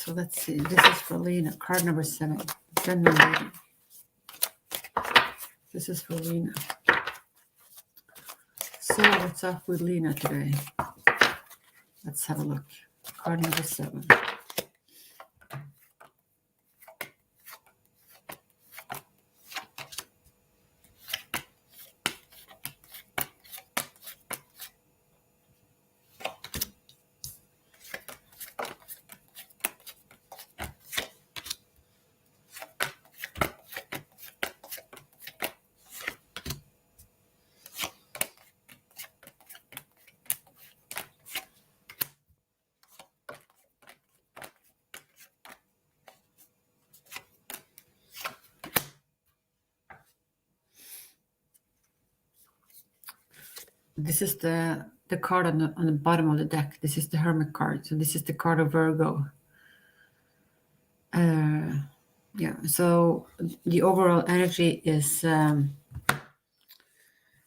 So let's see. This is for Lena. Card number 7. General reading. This is for Lena. So what's up with Lena today? Let's have a look. Card number 7. This is the card on the bottom of the deck. This is the Hermit card. So this is the card of Virgo. Yeah, so the overall energy is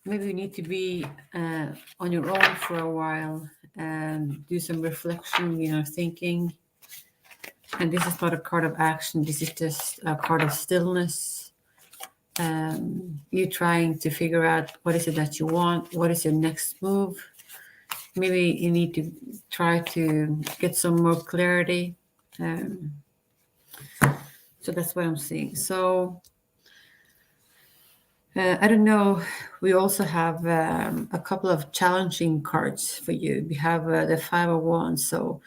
maybe you need to be on your own for a while and do some reflection, thinking. And this is not a card of action. This is just a card of stillness. You trying to figure out what is it that you want, what is your next move. Maybe you need to try to get some more clarity. So that's what I'm seeing. So I don't know. We also have a couple of challenging cards for you. We have the 5 of Wands. So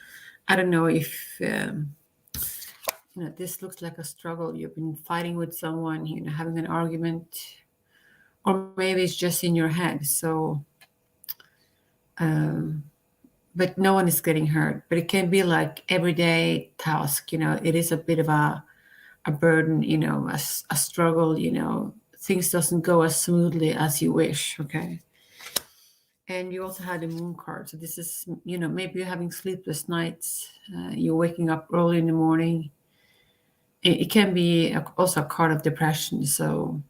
I don't know if this looks like a struggle. You've been fighting with someone, having an argument, or maybe it's just in your head. So, but no one is getting hurt. But it can be like everyday task. It is a bit of a burden. A struggle. Things doesn't go as smoothly as you wish. Okay. And you also had the Moon card. So this is, maybe you're having sleepless nights. You're waking up early in the morning. It can be also a card of depression. So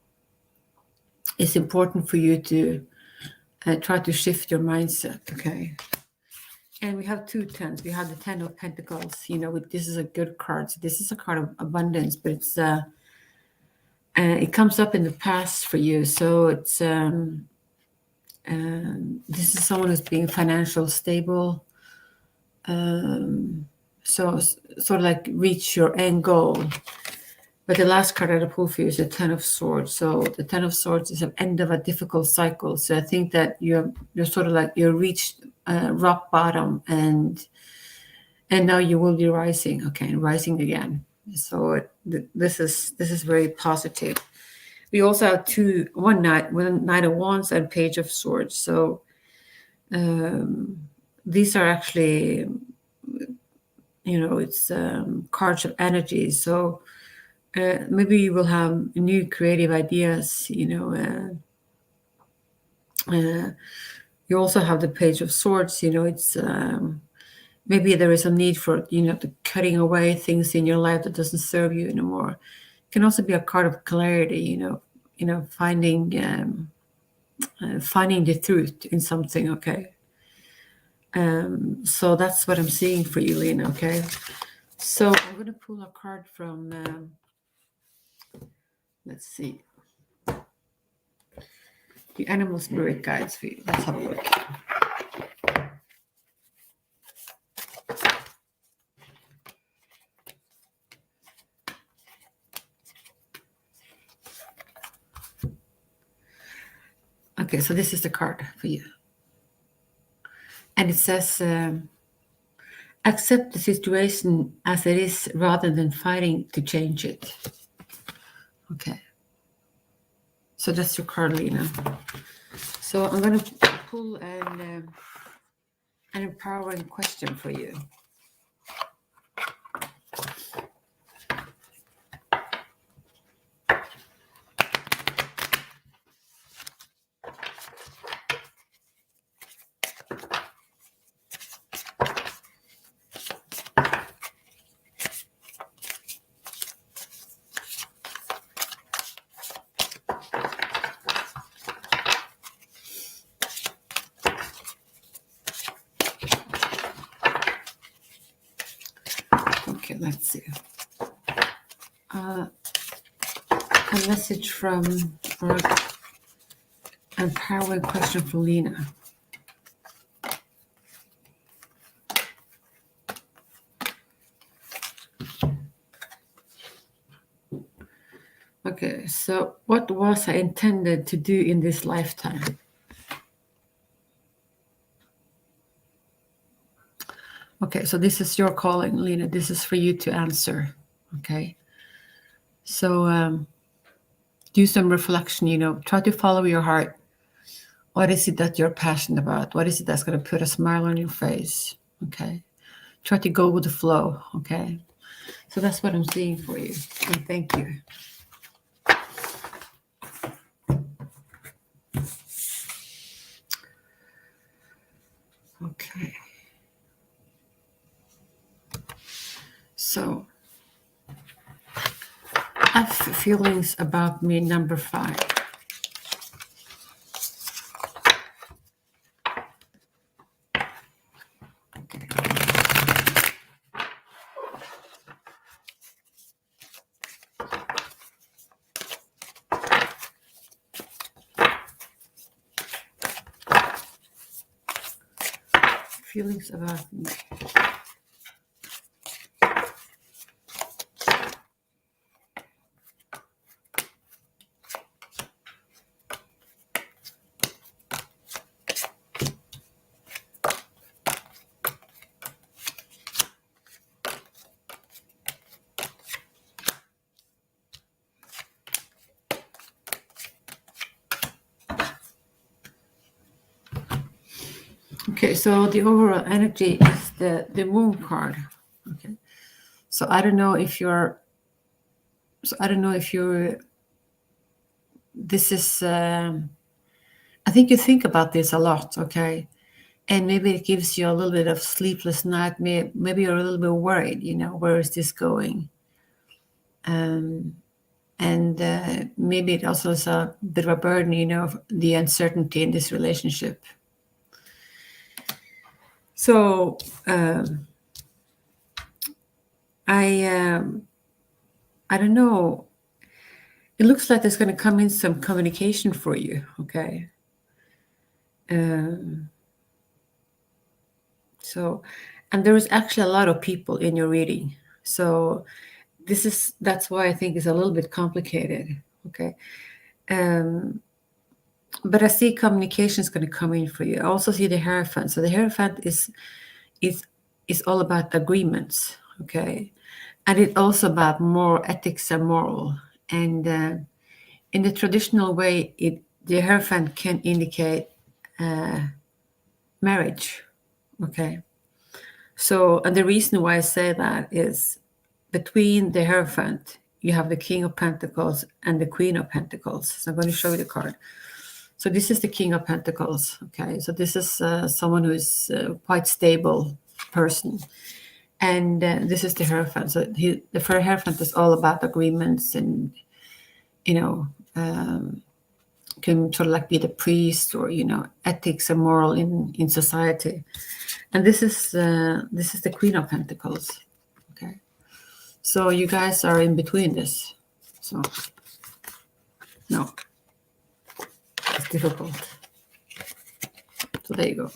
it's important for you to try to shift your mindset. Okay. And we have 2 tens. We have the 10 of Pentacles. This is a good card. So this is a card of abundance, but it's it comes up in the past for you. So it's this is someone who's being financially stable. So sort of like reach your end goal. But the last card I pulled for you is the 10 of Swords. So the 10 of Swords is an end of a difficult cycle. So I think that you're sort of like you reached rock bottom, and now you will be rising. Okay, and rising again. So this is very positive. We also have one Knight of Wands and Page of Swords. So these are actually, it's cards of energy. So maybe you will have new creative ideas. You also have the Page of Swords. It's maybe there is a need for the cutting away things in your life that doesn't serve you anymore. It can also be a card of clarity. Finding the truth in something. Okay. So that's what I'm seeing for you, Lena. Okay. So I'm going to pull a card from. Let's see. The animal spirit guides for you. Let's have a look. Okay, so this is the card for you. And it says, accept the situation as it is rather than fighting to change it. Okay. So that's your card, Lena. So I'm going to pull an empowering question for you. let's see. A message from, or empowering question for Lena. Okay, so what was I intended to do in this lifetime? Okay, so this is your calling, Lena. This is for you to answer. Okay, so do some reflection, try to follow your heart. What is it that you're passionate about? What is it that's going to put a smile on your face? Okay, try to go with the flow. Okay, so that's what I'm seeing for you. And thank you. Okay. So, I have feelings about me, number 5. Okay. Feelings about me. Okay, so the overall energy is the moon card. Okay, so I don't know if you're. This is. I think you think about this a lot. Okay, and maybe it gives you a little bit of sleepless night. Maybe you're a little bit worried. Where is this going? And maybe it also is a bit of a burden. The uncertainty in this relationship. So I don't know. It looks like there's going to come in some communication for you. Okay. So, and there is actually a lot of people in your reading. So that's why I think it's a little bit complicated. Okay. But I see communication is going to come in for you. I also see the Hierophant. So the Hierophant is all about agreements. Okay. And it's also about more ethics and moral. And in the traditional way, the Hierophant can indicate marriage. Okay. So, and the reason why I say that is between the Hierophant, you have the King of Pentacles and the Queen of Pentacles. So I'm going to show you the card. So this is the King of Pentacles. Okay. So this is someone who is quite stable person. And this is the Hierophant. So the Hierophant is all about agreements and, can sort of like be the priest or, ethics and moral in society. And this is the Queen of Pentacles. Okay. So you guys are in between this. So, no. It's difficult. So there you go.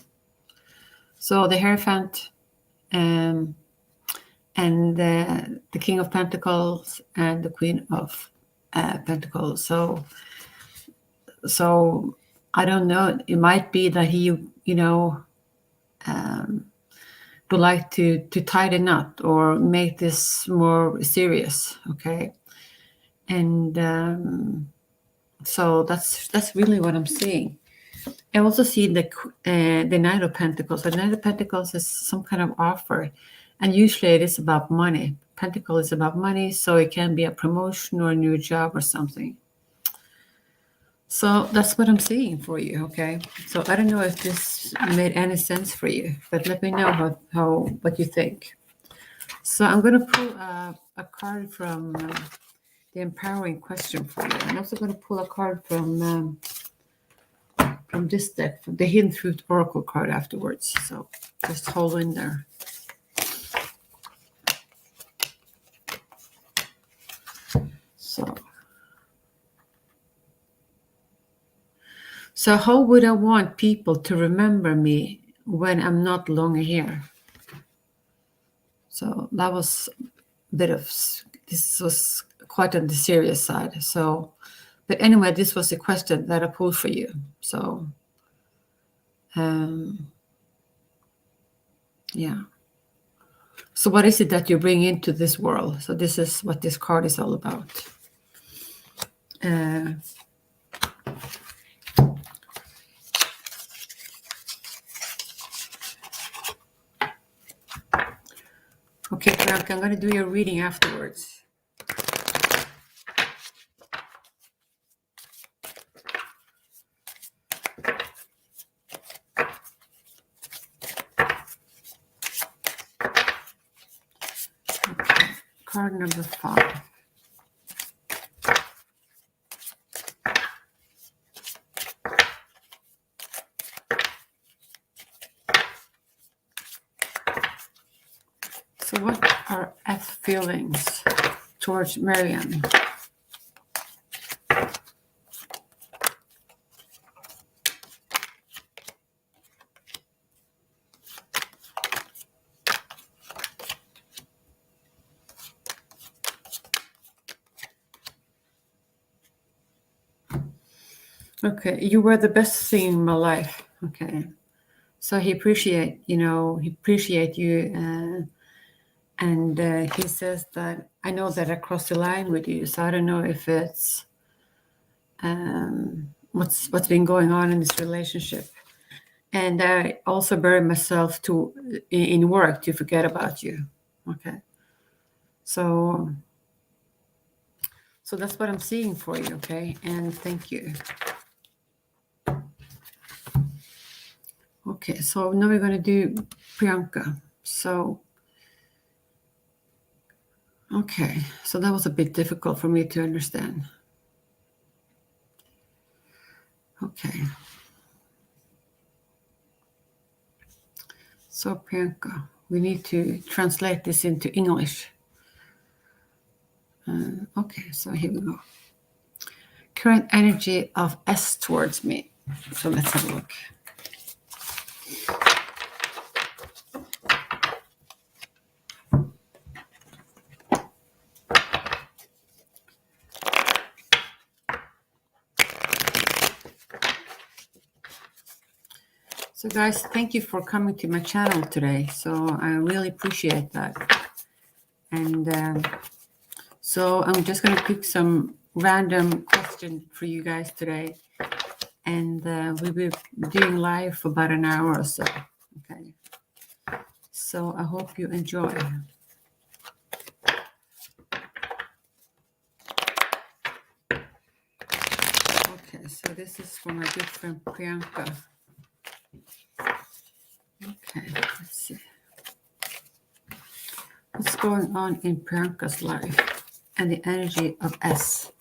So the Hierophant and the King of Pentacles and the Queen of Pentacles. So I don't know. It might be that he, would like to tie the knot or make this more serious. Okay, and so that's really what I'm seeing. I also see the Knight of Pentacles. The Knight of Pentacles is some kind of offer, and usually it is about money. Pentacle is about money, so it can be a promotion or a new job or something. So that's what I'm seeing for you, okay? So I don't know if this made any sense for you, but let me know what you think. So I'm going to pull a card from the empowering question for you. I'm also going to pull a card from this deck, from the Hidden Truth Oracle card afterwards. So just hold in there. So how would I want people to remember me when I'm not longer here? So that was a bit of, this was quite on the serious side. So, but anyway, this was a question that I pulled for you. So, yeah. So what is it that you bring into this world? So this is what this card is all about. Okay, Frank, I'm going to do your reading afterwards. Okay. Card number 5. So what are F feelings towards Marianne? Okay, you were the best thing in my life. Okay, so he appreciate you, and he says that I know that I crossed the line with you. So I don't know if it's what's been going on in this relationship, and I also bury myself in work to forget about you. Okay, so that's what I'm seeing for you. Okay, and thank you. Okay, so now we're going to do Priyanka. So, okay, so that was a bit difficult for me to understand. Okay. So, Priyanka, we need to translate this into English. Okay, so here we go. Current energy of S towards me. So let's have a look. So guys, thank you for coming to my channel today. So I really appreciate that. And so I'm just going to pick some random questions for you guys today. And we'll be doing live for about an hour or so. Okay. So I hope you enjoy. Okay, so this is for my good friend Priyanka. Okay, let's see. What's going on in Priyanka's life and the energy of S?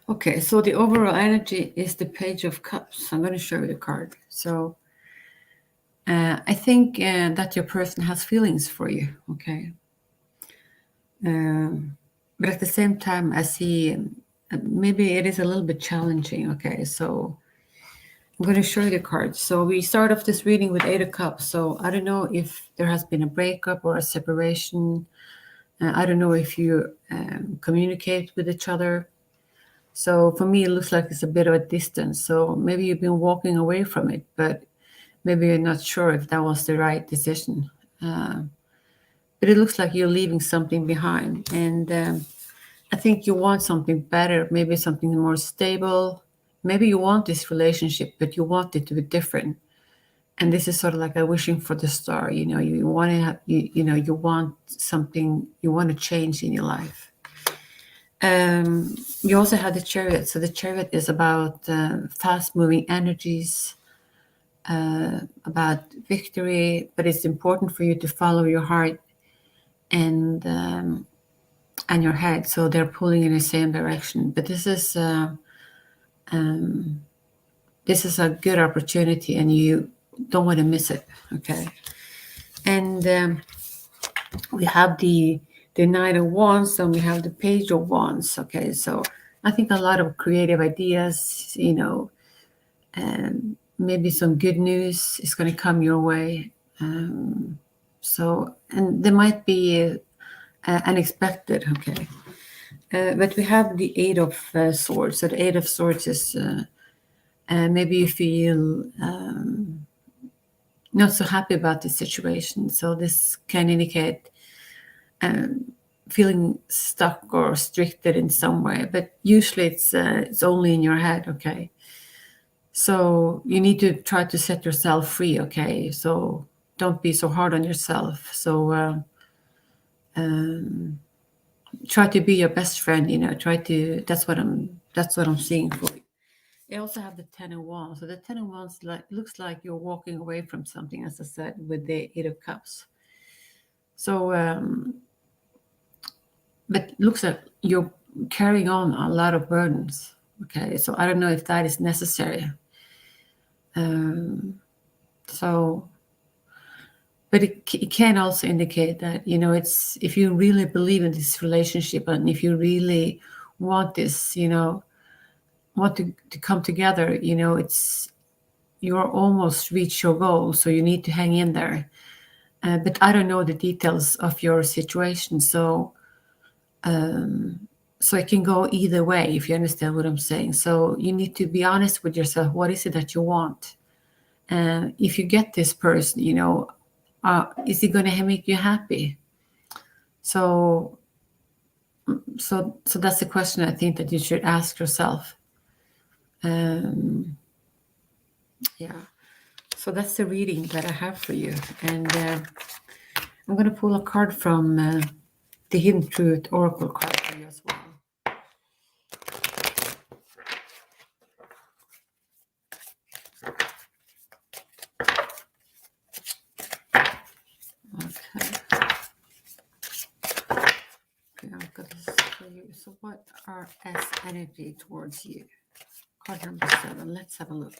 Okay, so the overall energy is the Page of Cups. I'm going to show you the card. So I think that your person has feelings for you, okay? But at the same time, I see maybe it is a little bit challenging, okay? So I'm going to show you the cards. So we start off this reading with 8 of Cups. So I don't know if there has been a breakup or a separation. I don't know if you communicate with each other. So for me, it looks like it's a bit of a distance. So maybe you've been walking away from it, but maybe you're not sure if that was the right decision. But it looks like you're leaving something behind. And I think you want something better, maybe something more stable. Maybe you want this relationship, but you want it to be different. And this is sort of like a wishing for the star. You know, you want to have, you want something, you want to change in your life. You also have the Chariot. So the Chariot is about fast-moving energies, about victory, but it's important for you to follow your heart and your head. So they're pulling in the same direction. But this is a good opportunity, and you don't want to miss it. Okay. And we have the Knight of Wands, and we have the Page of Wands. Okay, so I think a lot of creative ideas, and maybe some good news is going to come your way. So, and there might be unexpected. Okay, but we have the Eight of Swords. So the Eight of Swords is maybe you feel not so happy about the situation. So this can indicate feeling stuck or restricted in some way, but usually it's only in your head. Okay, so you need to try to set yourself free. Okay, so don't be so hard on yourself. So try to be your best friend. Try to. That's what I'm seeing for you. I also have the Ten of Wands. So the Ten of Wands looks like you're walking away from something, as I said, with the Eight of Cups. So but looks like you're carrying on a lot of burdens. Okay, so I don't know if that is necessary. So, but it can also indicate that, it's, if you really believe in this relationship, and if you really want this, want to come together, it's, you're almost reached your goal, so you need to hang in there. But I don't know the details of your situation, so it can go either way, if you understand what I'm saying. So you need to be honest with yourself. What is it that you want? If you get this person, is it going to make you happy? So that's the question I think that you should ask yourself. Yeah. So that's the reading that I have for you. And I'm going to pull a card from the Hidden Truth Oracle card for you as well. So what are S energy towards you? Card number 7. Let's have a look.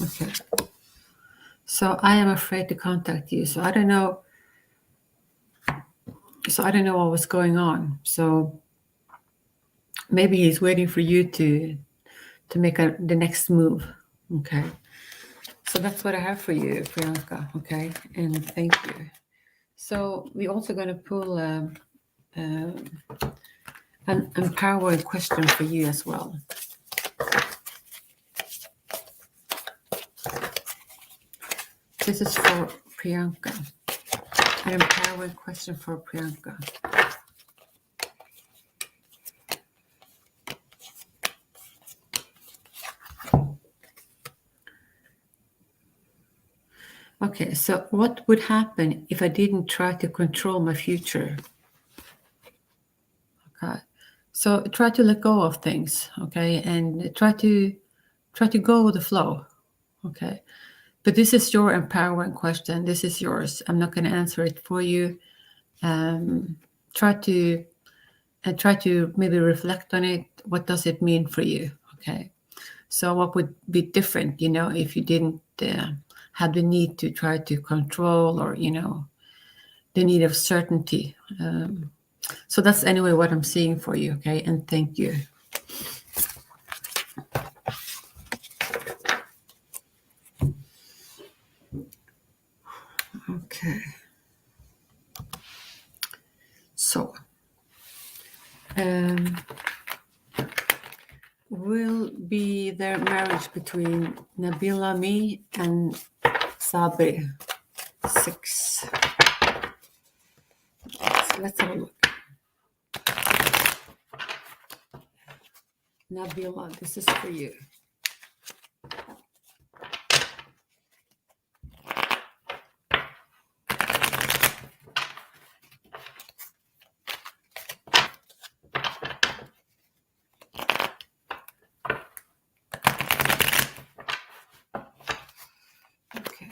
Okay. So I am afraid to contact you. So I don't know. What was going on. So maybe he's waiting for you to make the next move. Okay. So that's what I have for you, Priyanka. Okay, and thank you. So we're also going to pull an empowering question for you as well. This is for Priyanka. An empowering question for Priyanka. Okay, so what would happen if I didn't try to control my future? Okay, so try to let go of things, okay, and try to go with the flow, okay. But this is your empowering question. This is yours. I'm not going to answer it for you. Try to maybe reflect on it. What does it mean for you? Okay. So what would be different, if you didn't have the need to try to control, or, the need of certainty. So that's anyway what I'm seeing for you. Okay. And thank you. Okay. So, will be there marriage between Nabila Me and Sabri? 6. So let's have a look. Nabila, this is for you. Okay.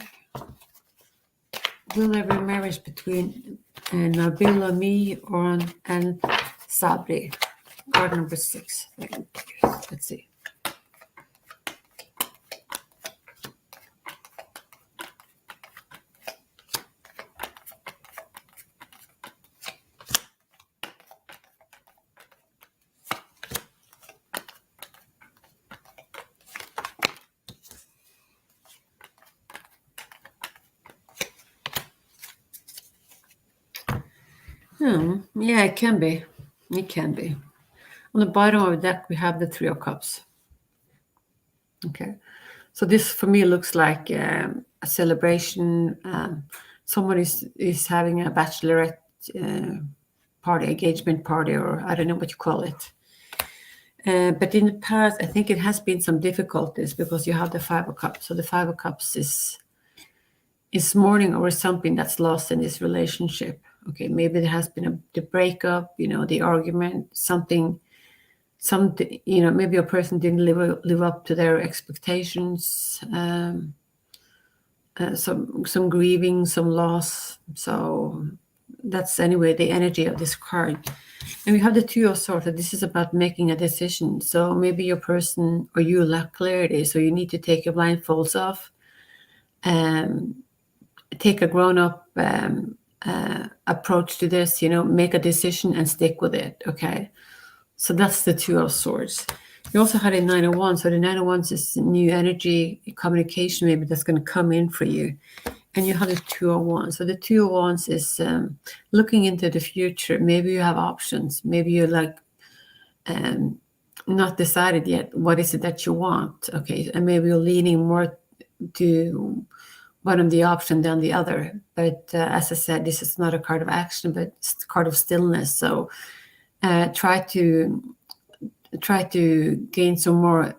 Will there be marriage between Nabila, me, Oran, and Sabri? Card number 6. Let's see. Yeah, it can be. It can be. On the bottom of the deck, we have the 3 of Cups. Okay. So this, for me, looks like a celebration. Someone is having a bachelorette party, engagement party, or I don't know what you call it. But in the past, I think it has been some difficulties because you have the 5 of Cups. So the 5 of Cups is mourning over something that's lost in this relationship. Okay, maybe there has been the breakup, the argument, something, maybe a person didn't live up to their expectations, some grieving, some loss. So that's anyway the energy of this card. And we have the 2 of Swords. So this is about making a decision. So maybe your person or you lack clarity, so you need to take your blindfolds off, take a grown-up approach to this, make a decision and stick with it. Okay, so that's the 2 of Swords. You also had a 9 of Wands. So the 9 of Wands is new energy, communication, maybe that's going to come in for you. And you have the 2 of Wands. So the 2 of Wands is looking into the future. Maybe you have options. Maybe you're like not decided yet. What is it that you want? Okay, and maybe you're leaning more to one of the option than the other. But as I said, this is not a card of action, but it's a card of stillness. So try to gain some more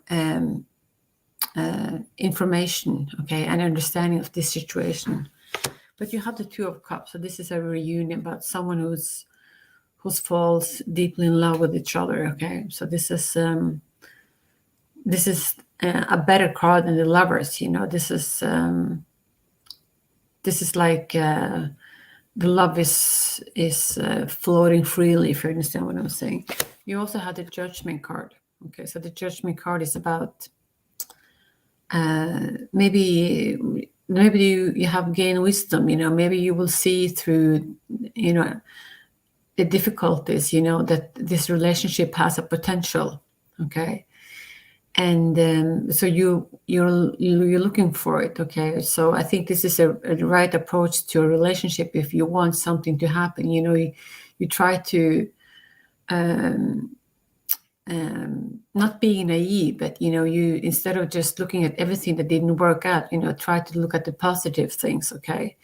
information, okay, and understanding of this situation. But you have the 2 of Cups. So this is a reunion about someone who's falls deeply in love with each other. Okay, so this is a better card than the Lovers. This is like the love is floating freely, if you understand what I'm saying. You also have the Judgment card. Okay, so the Judgment card is about maybe you have gained wisdom. Maybe you will see through the difficulties. That this relationship has a potential. Okay. And so you're looking for it. Okay, so I think this is a right approach to a relationship. If you want something to happen, you try to not being naive, but you, instead of just looking at everything that didn't work out, try to look at the positive things. Okay,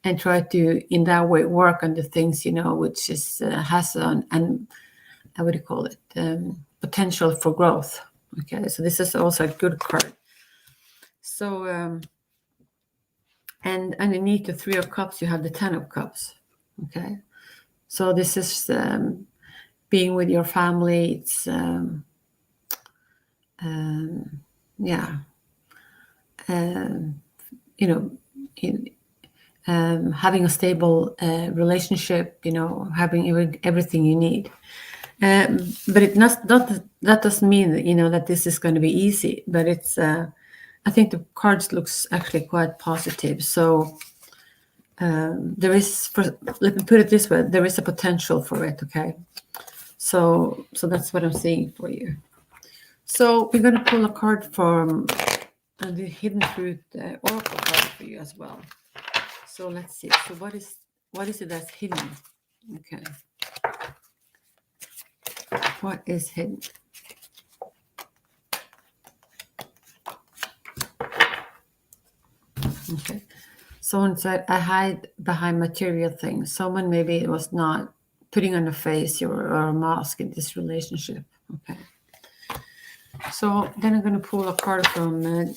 and try to in that way work on the things which is has and what do you call it, potential for growth. Okay, so this is also a good card. So, and underneath the 3 of Cups, you have the 10 of Cups. Okay, so this is being with your family. It's having a stable relationship. Having everything you need. But that doesn't mean that this is going to be easy. But it's I think the cards looks actually quite positive. So there is, let me put it this way, there is a potential for it. Okay, so that's what I'm seeing for you. So we're going to pull a card from the Hidden Truth Oracle card for you as well. So let's see. So what is it that's hidden? Okay. What is hidden? Okay. Someone said, I hide behind material things. Someone maybe was not putting on a face or a mask in this relationship. Okay. So then I'm going to pull a card from an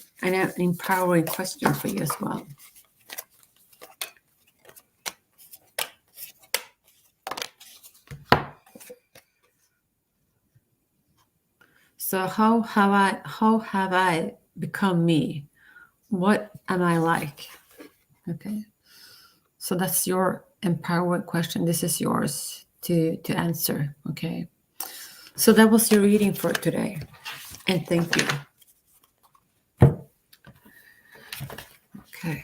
empowering question for you as well. So how have I become me? What am I like? Okay. So that's your empowering question. This is yours to answer. Okay. So that was your reading for today. And thank you. Okay.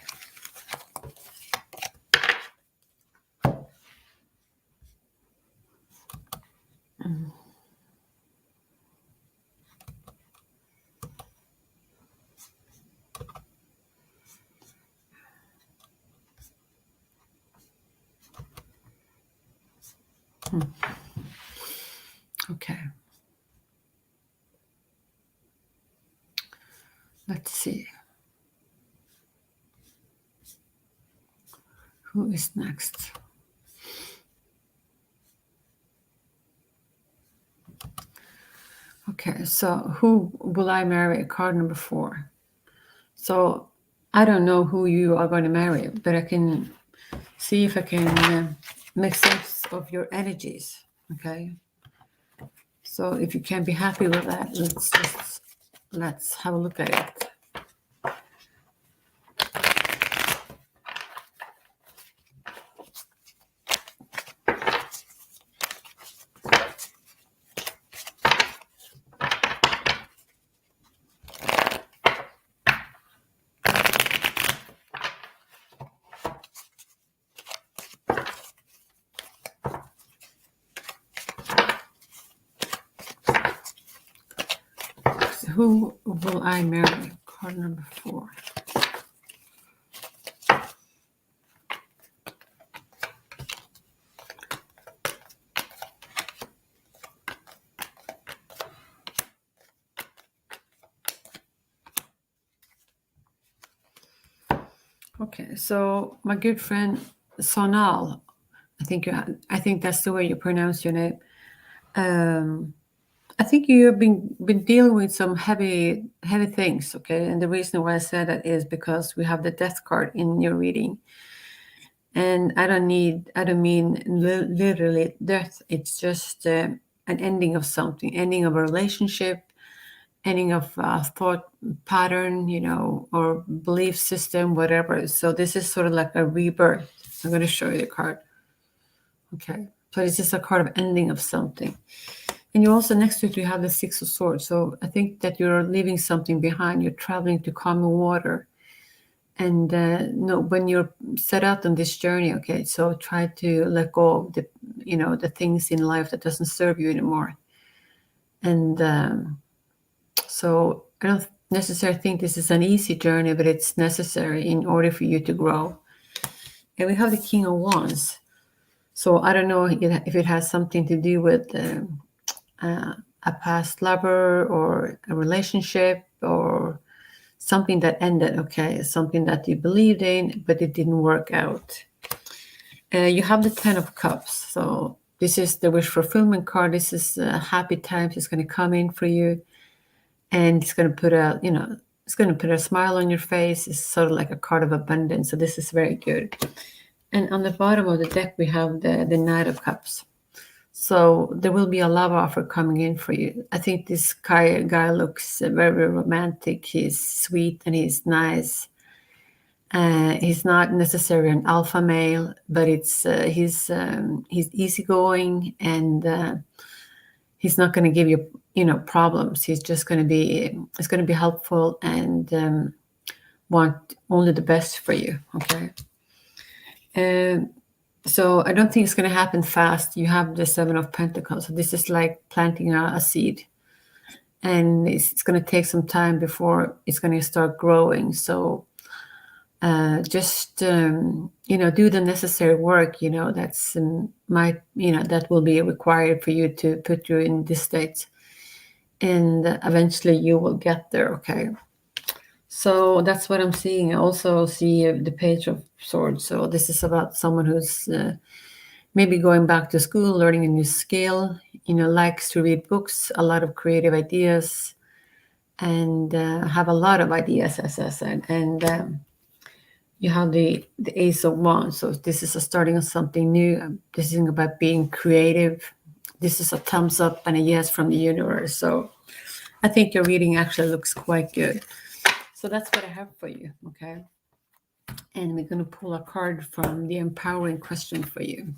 Okay. Let's see. Who is next? Okay, so who will I marry? Card number 4. So I don't know who you are going to marry, but I can see if I can make sense of your energies. Okay. So if you can be happy with that, let's have a look at it. So who will I marry? Card number 4. Okay, so my good friend Sonal, I think that's the way you pronounce your name. I think you have been dealing with some heavy things, okay? And the reason why I said that is because we have the Death card in your reading, and I don't mean literally death. It's just an ending of something, ending of a relationship, ending of a thought pattern, or belief system, whatever. So this is sort of like a rebirth. I'm going to show you the card. Okay, so this is a card of ending of something. And you also, next to it, you have the 6 of Swords. So I think that you're leaving something behind. You're traveling to calmer water. And when you're set out on this journey, okay, so try to let go of the things in life that doesn't serve you anymore. And so I don't necessarily think this is an easy journey, but it's necessary in order for you to grow. And we have the King of Wands. So I don't know if it has something to do with a past lover or a relationship or something that ended, okay, something that you believed in, but it didn't work out. You have the 10 of Cups. So this is the wish fulfillment card. This is happy times. It's going to come in for you, and it's going to put a smile on your face. It's sort of like a card of abundance. So this is very good. And on the bottom of the deck, we have the Knight of Cups. So there will be a love offer coming in for you. I think this guy looks very romantic. He's sweet and he's nice. He's not necessarily an alpha male, but he's easygoing, and he's not going to give you problems. He's just going to be helpful and want only the best for you. Okay. So I don't think it's going to happen fast. You have the 7 of Pentacles. So this is like planting a seed. And it's going to take some time before it's going to start growing. So just, do the necessary work, that's that will be required for you to put you in this state. And eventually you will get there, okay? So that's what I'm seeing. I also see the Page of Swords. So this is about someone who's maybe going back to school, learning a new skill, likes to read books, a lot of creative ideas, and have a lot of ideas, as I said. And you have the Ace of Wands. So this is a starting of something new. This is about being creative. This is a thumbs up and a yes from the universe. So I think your reading actually looks quite good. So that's what I have for you, okay? And we're going to pull a card from the empowering question for you.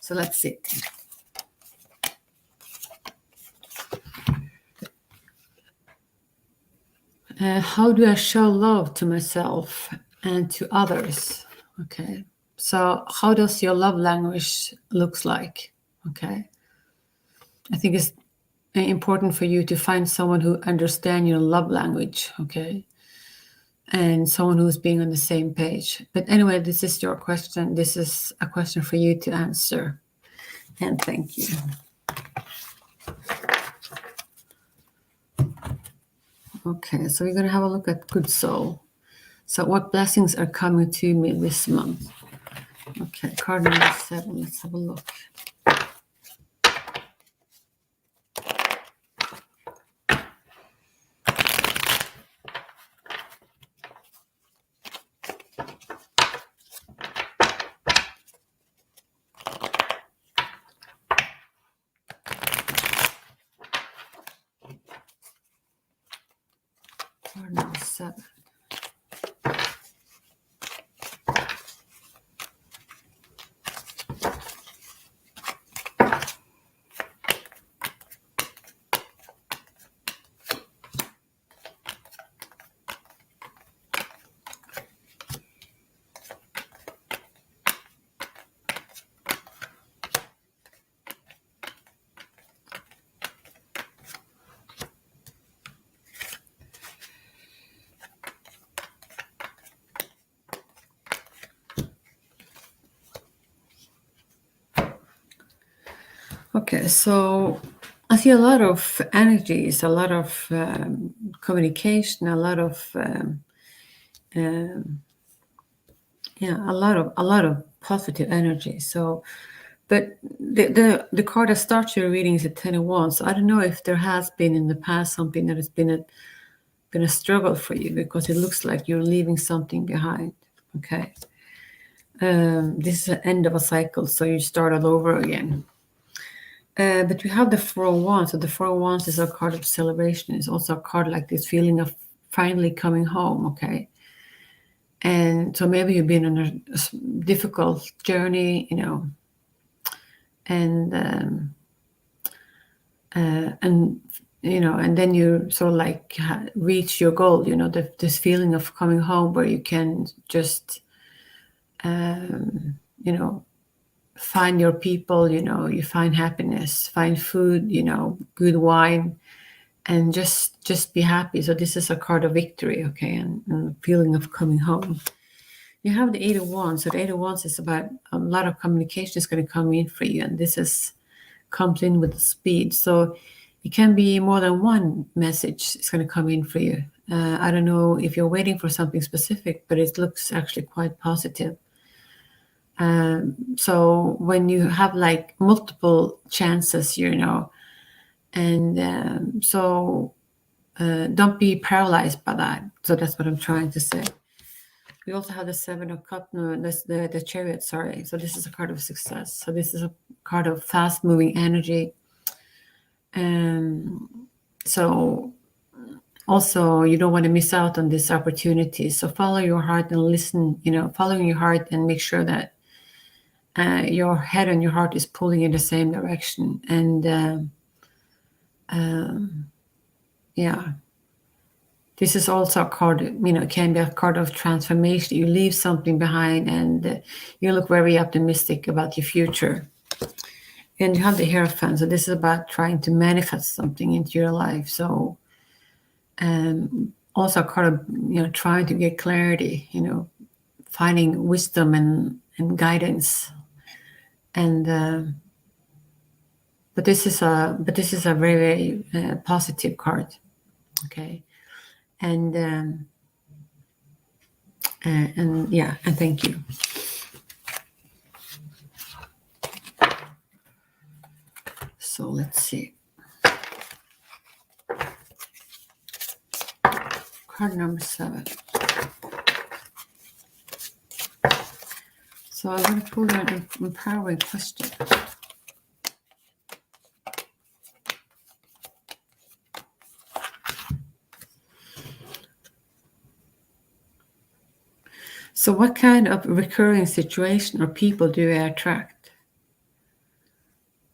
So let's see. How do I show love to myself and to others? Okay. So how does your love language looks like? Okay. I think it's important for you to find someone who understands your love language, okay? And someone who's being on the same page. But anyway, this is your question. This is a question for you to answer. And thank you. Okay, so we're going to have a look at Good Soul. So what blessings are coming to me this month? Okay, card number 7. Let's have a look. Card number 7. Okay, so I see a lot of energies, a lot of communication, a lot of a lot of positive energy. So, but the card that starts your reading is a 10 of Wands. So I don't know if there has been in the past something that has been a struggle for you, because it looks like you're leaving something behind. Okay, this is the end of a cycle, so you start all over again. But we have the 4 of Wands. So the 4 of Wands is a card of celebration. It's also a card like this feeling of finally coming home, okay? And so maybe you've been on a difficult journey, and and then you sort of like reach your goal, this feeling of coming home where you can just, find your people, you find happiness, find food, good wine, and just be happy. So this is a card of victory, okay, and feeling of coming home. You have the 8 of Wands. So the 8 of Wands is about a lot of communication is going to come in for you, and this comes in with speed. So it can be more than one message is going to come in for you. I don't know if you're waiting for something specific, but it looks actually quite positive. So when you have like multiple chances, and so don't be paralyzed by that. So that's what I'm trying to say. We also have the 7 of Cups, no, that's the Chariot, sorry. So this is a card of success. So this is a card of fast-moving energy. So also you don't want to miss out on this opportunity. So follow your heart and listen, following your heart, and make sure that your head and your heart is pulling in the same direction. And this is also a card, can be a card of transformation. You leave something behind, and you look very optimistic about your future. And you have the Hierophant. So this is about trying to manifest something into your life. So also a card of, trying to get clarity, finding wisdom and guidance. And but this is a very, very positive card. Okay. And yeah, and thank you. So let's see. Card number 7. So I'm going to pull an empowering question. So what kind of recurring situation or people do I attract?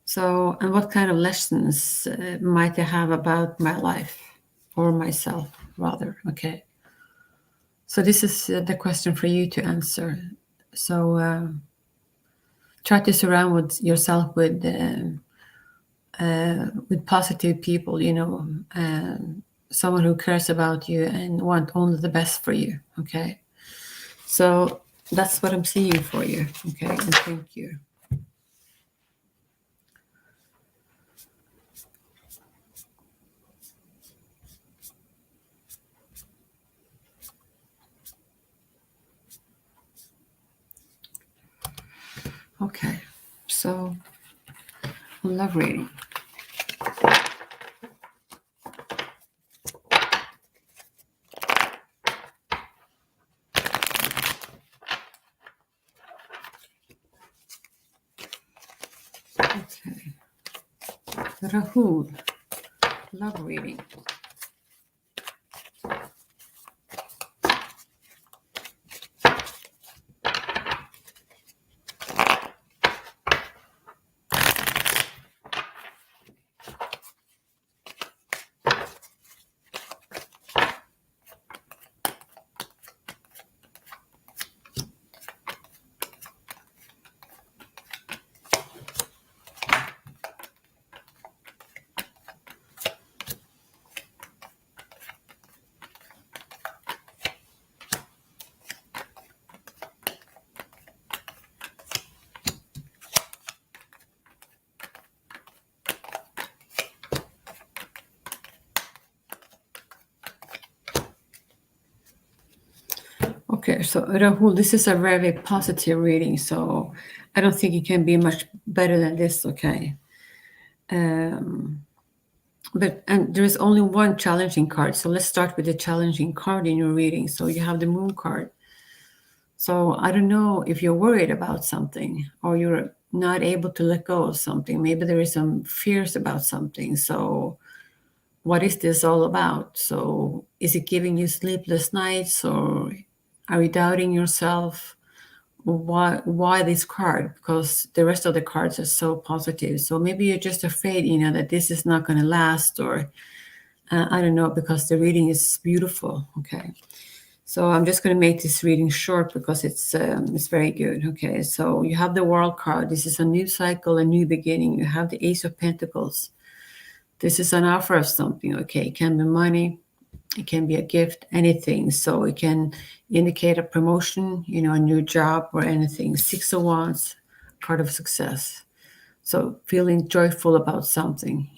So, and what kind of lessons might I have about my life or myself, rather? Okay. So this is the question for you to answer. So try to surround yourself with positive people. Someone who cares about you and want only the best for you. Okay. So that's what I'm seeing for you. Okay, and thank you. Okay, so love reading. Okay, Rahul, love reading. Okay, so Rahul, this is a very positive reading, so I don't think it can be much better than this, okay? But there is only one challenging card, so let's start with the challenging card in your reading. So you have the Moon card. So I don't know if you're worried about something or you're not able to let go of something. Maybe there is some fears about something. So what is this all about? So is it giving you sleepless nights, or are you doubting yourself? Why this card? Because the rest of the cards are so positive. So maybe you're just afraid, that this is not going to last, or I don't know, because the reading is beautiful. Okay. So I'm just going to make this reading short because it's very good. Okay, so you have the World card. This is a new cycle, a new beginning. You have the Ace of Pentacles. This is an offer of something. Okay, it can be money, it can be a gift, anything. So it can indicate a promotion, a new job or anything. 6 of Wands, card of success. So feeling joyful about something,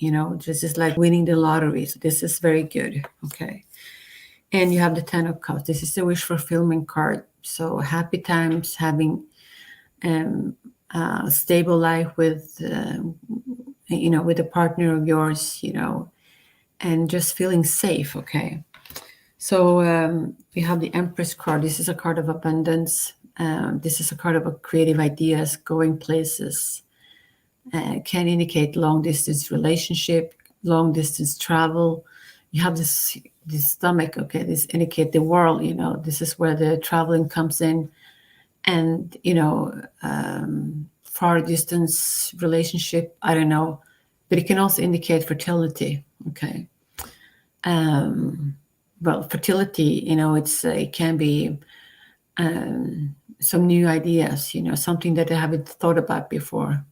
this is like winning the lottery. So this is very good. Okay. And you have the 10 of Cups. This is the wish fulfillment card. So happy times, having a stable life with, with a partner of yours, and just feeling safe. Okay. So we have the Empress card. This is a card of abundance. This is a card of creative ideas, going places. Can indicate long distance relationship, long distance travel. You have this stomach, okay, this indicate the world, this is where the traveling comes in, and far distance relationship, I don't know, but it can also indicate fertility. Okay. Well, fertility, it can be some new ideas, something that I haven't thought about before,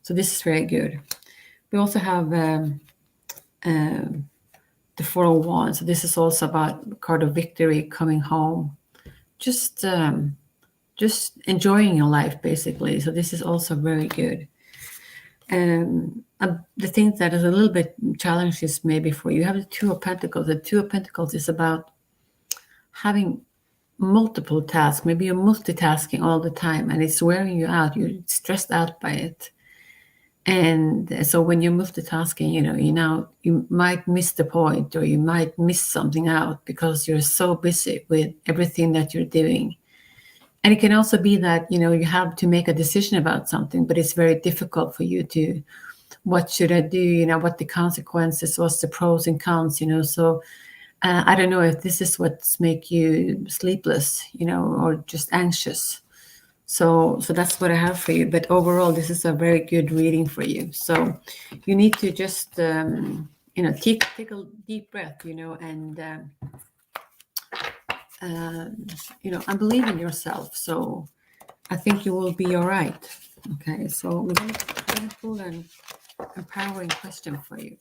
so this is very good. We also have the 4 of Wands. So this is also about card of victory, coming home, just enjoying your life, basically. So this is also very good. The thing that is a little bit challenges maybe for you, have the Two of Pentacles. The Two of Pentacles is about having multiple tasks. Maybe you're multitasking all the time and it's wearing you out. You're stressed out by it. And so when you're multitasking, you might miss the point, or you might miss something out because you're so busy with everything that you're doing. And it can also be that, you have to make a decision about something, but it's very difficult for you to, what should I do? What the consequences, what's the pros and cons, so I don't know if this is what's make you sleepless, or just anxious. So that's what I have for you. But overall, this is a very good reading for you. So you need to just, take a deep breath, and, and believe in yourself. So I think you will be all right. Okay, so we're going to pull an empowering question for you.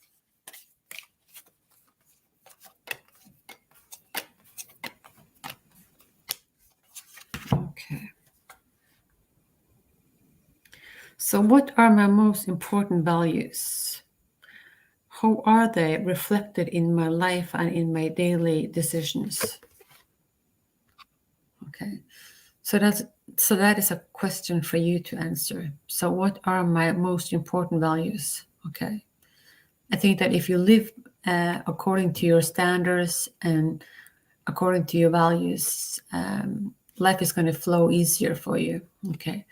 Okay. So what are my most important values? How are they reflected in my life and in my daily decisions? Okay. So that is a question for you to answer. So what are my most important values? Okay. I think that if you live according to your standards and according to your values, life is going to flow easier for you. Okay.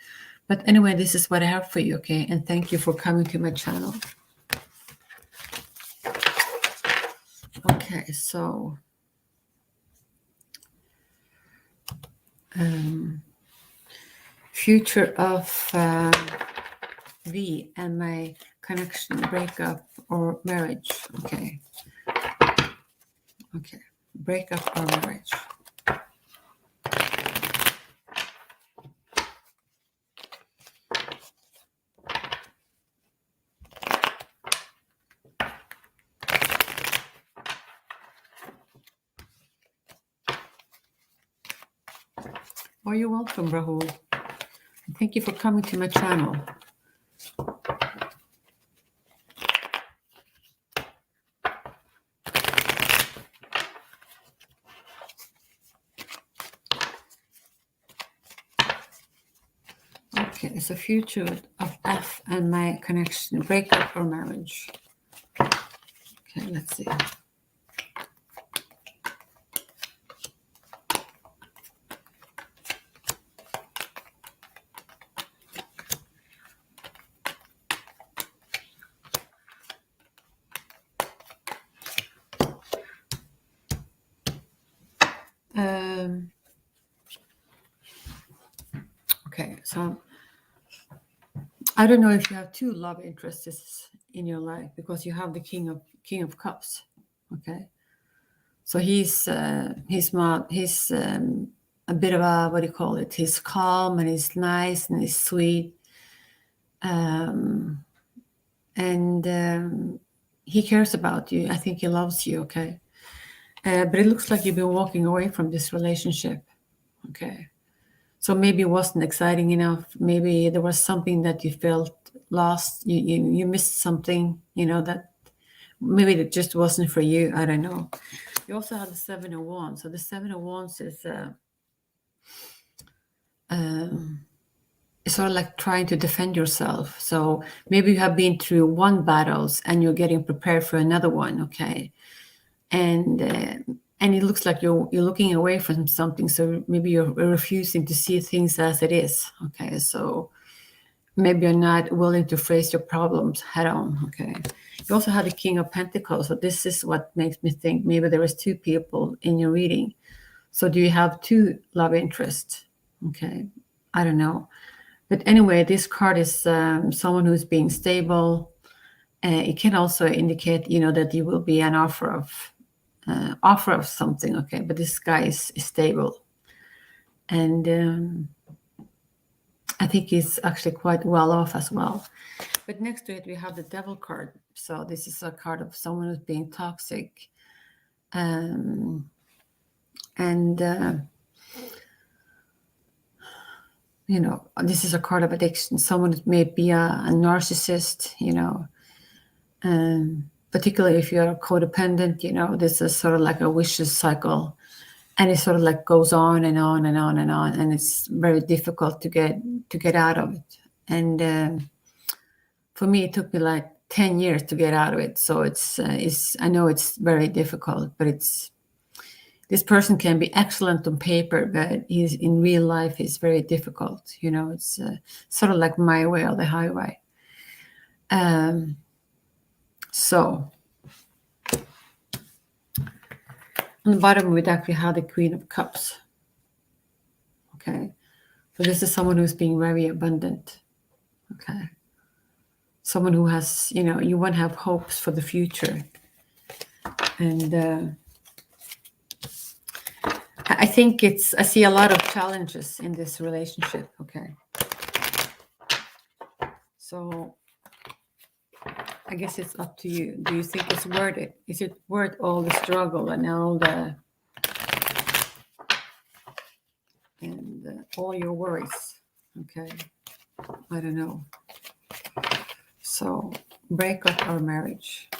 But anyway, this is what I have for you. Okay. And thank you for coming to my channel. Okay. So, future of V and my connection, breakup or marriage. Okay. Okay. Breakup or marriage. Oh, you're welcome, Rahul. Thank you for coming to my channel. Okay, so future of F and my connection, breakup or marriage. Okay, let's see. Okay, so I don't know if you have two love interests in your life, because you have the King of Cups. Okay, so he's a bit of a, what do you call it? He's calm and he's nice and he's sweet, and he cares about you. I think he loves you. Okay, but it looks like you've been walking away from this relationship. Okay. So maybe it wasn't exciting enough. Maybe there was something that you felt lost. You missed something, that maybe it just wasn't for you. I don't know. You also have the Seven of Wands. So the Seven of Wands is it's sort of like trying to defend yourself. So maybe you have been through one battles and you're getting prepared for another one. Okay. And it looks like you're looking away from something. So maybe you're refusing to see things as it is. Okay, so maybe you're not willing to face your problems head on. Okay, you also have the King of Pentacles. So this is what makes me think maybe there is two people in your reading. So do you have two love interests? Okay, I don't know. But anyway, this card is someone who's being stable. It can also indicate, that you will be an offer of something. Okay, but this guy is stable, and I think he's actually quite well off as well. But next to it we have the Devil card. So this is a card of someone who's being toxic, and you know, this is a card of addiction. Someone may be a narcissist, you know, particularly if you're a codependent, you know, this is sort of like a vicious cycle, and it sort of like goes on and on and on and on, and it's very difficult to get out of it. And for me, it took me like 10 years to get out of it. So it's I know it's very difficult, but this person can be excellent on paper, but he's in real life is very difficult. You know, it's sort of like my way or the highway. So on the bottom, we actually have the Queen of Cups. Okay, so this is someone who's being very abundant. Okay, someone who has, you know, you want to have hopes for the future, and I think I see a lot of challenges in this relationship. Okay, so I guess it's up to you. Do you think it's worth it? Is it worth all the struggle and all your worries? Okay, I don't know. So break up our marriage.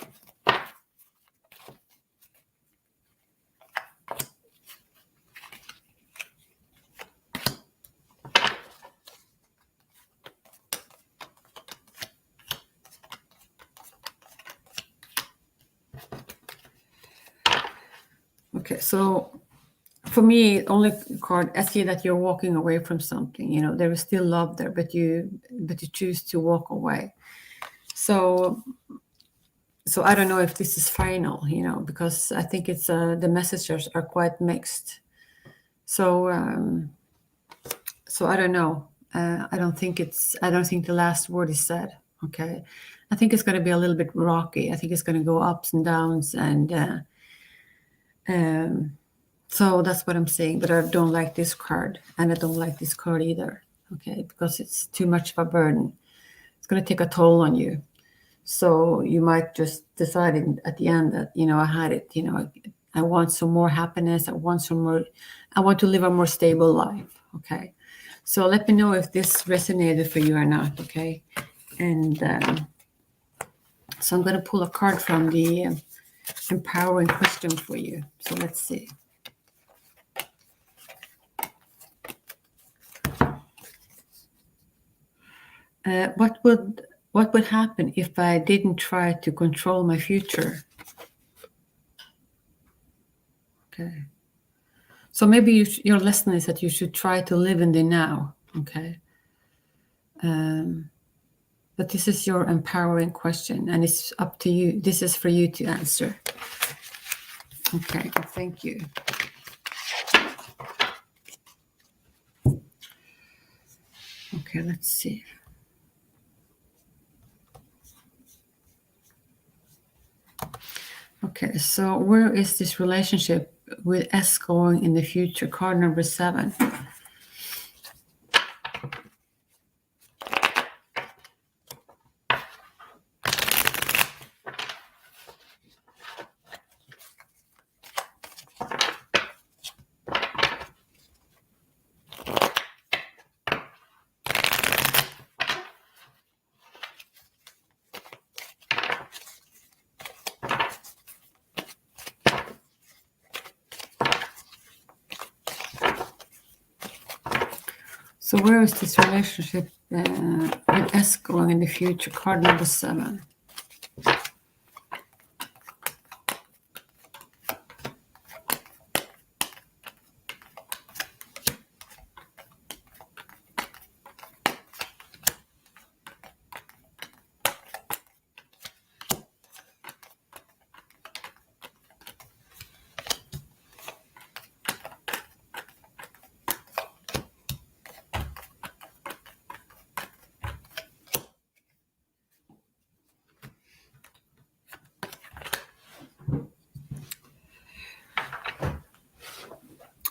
Okay, so for me, only card, I see that you're walking away from something. You know, there is still love there, but you choose to walk away. So I don't know if this is final, you know, because I think it's the messages are quite mixed. So I don't know. I don't think the last word is said. Okay, I think it's going to be a little bit rocky. I think it's going to go ups and downs, and so that's what I'm saying. But I don't like this card, and I don't like this card either. Okay, because it's too much of a burden. It's going to take a toll on you. So you might just decide at the end that, you know, I had it. You know, I want some more happiness. I want to live a more stable life. Okay. So let me know if this resonated for you or not. Okay. And so I'm going to pull a card from the empowering question for you. So let's see. What would happen if I didn't try to control my future? Okay. So maybe your lesson is that you should try to live in the now. Okay. But this is your empowering question, and it's up to you. This is for you to answer. Okay. Thank you. Okay. Let's see. Okay, so where is this relationship with S going in the future? Card number 7. So where is this relationship with S going in the future? Card number 7.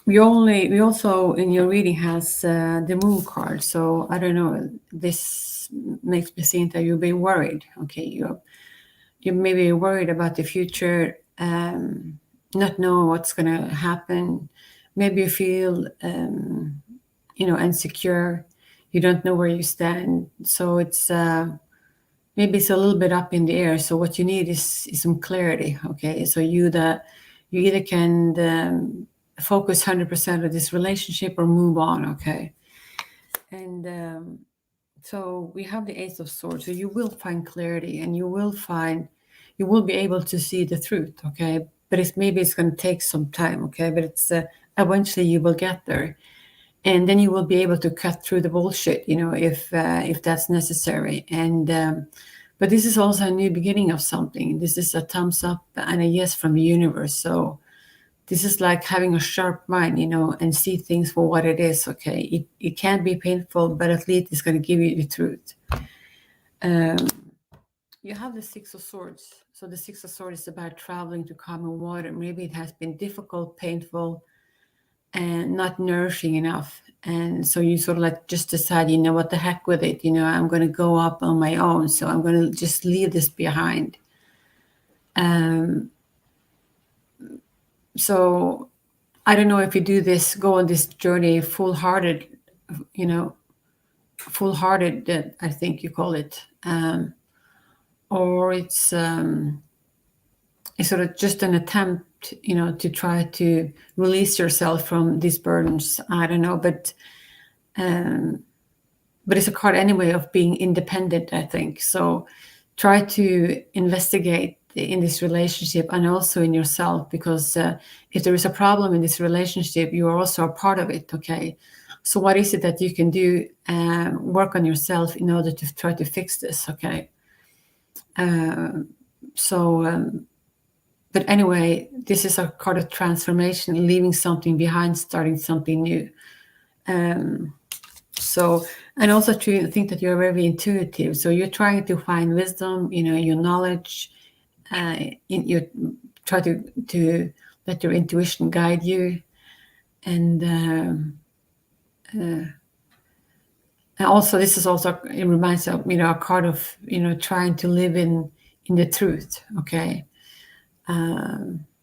We also in your reading has the Moon card. So I don't know. This makes me think that you've been worried. Okay, you may be worried about the future, not knowing what's going to happen. Maybe you feel insecure. You don't know where you stand. So it's maybe it's a little bit up in the air. So what you need is some clarity. Okay, so you either can focus 100% on this relationship or move on. Okay, and so we have the Ace of Swords. So you will find clarity, and you will be able to see the truth. Okay, but it's going to take some time. Okay, but it's eventually you will get there, and then you will be able to cut through the bullshit, if that's necessary. And but this is also a new beginning of something. This is a thumbs up and a yes from the universe. So this is like having a sharp mind, and see things for what it is. Okay, it can be painful, but at least it's going to give you the truth. You have the Six of Swords. So the Six of Swords is about traveling to calmer water. Maybe it has been difficult, painful, and not nourishing enough. And so you sort of like just decide, what the heck with it. I'm going to go up on my own. So I'm going to just leave this behind. So I don't know if you go on this journey full-hearted, full-hearted, I think you call it. Or it's sort of just an attempt, to try to release yourself from these burdens. I don't know, but it's a card anyway of being independent, I think. So try to investigate in this relationship and also in yourself, because if there is a problem in this relationship, you are also a part of it. Okay, so what is it that you can do, work on yourself in order to try to fix this? Okay, but anyway, this is a card of transformation, leaving something behind, starting something new. So, and also to think that you're very intuitive. So you're trying to find wisdom, your knowledge. You try to let your intuition guide you, and also this is also, it reminds of a card of trying to live in the truth. Okay.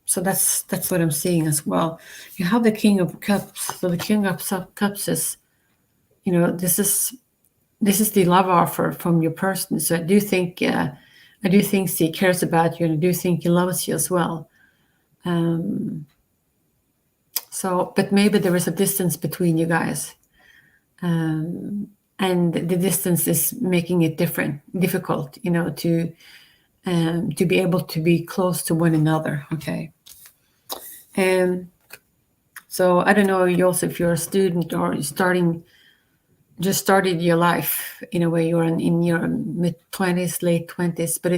So that's what I'm seeing as well. You have the King of Cups. So the King of Cups is, this is the love offer from your person. So I do think he cares about you, and I do think he loves you as well. So, but maybe there is a distance between you guys, and the distance is making it difficult, to be able to be close to one another. Okay. And so I don't know, if you're a student or just started your life in a way, you're in your mid-20s, late 20s, but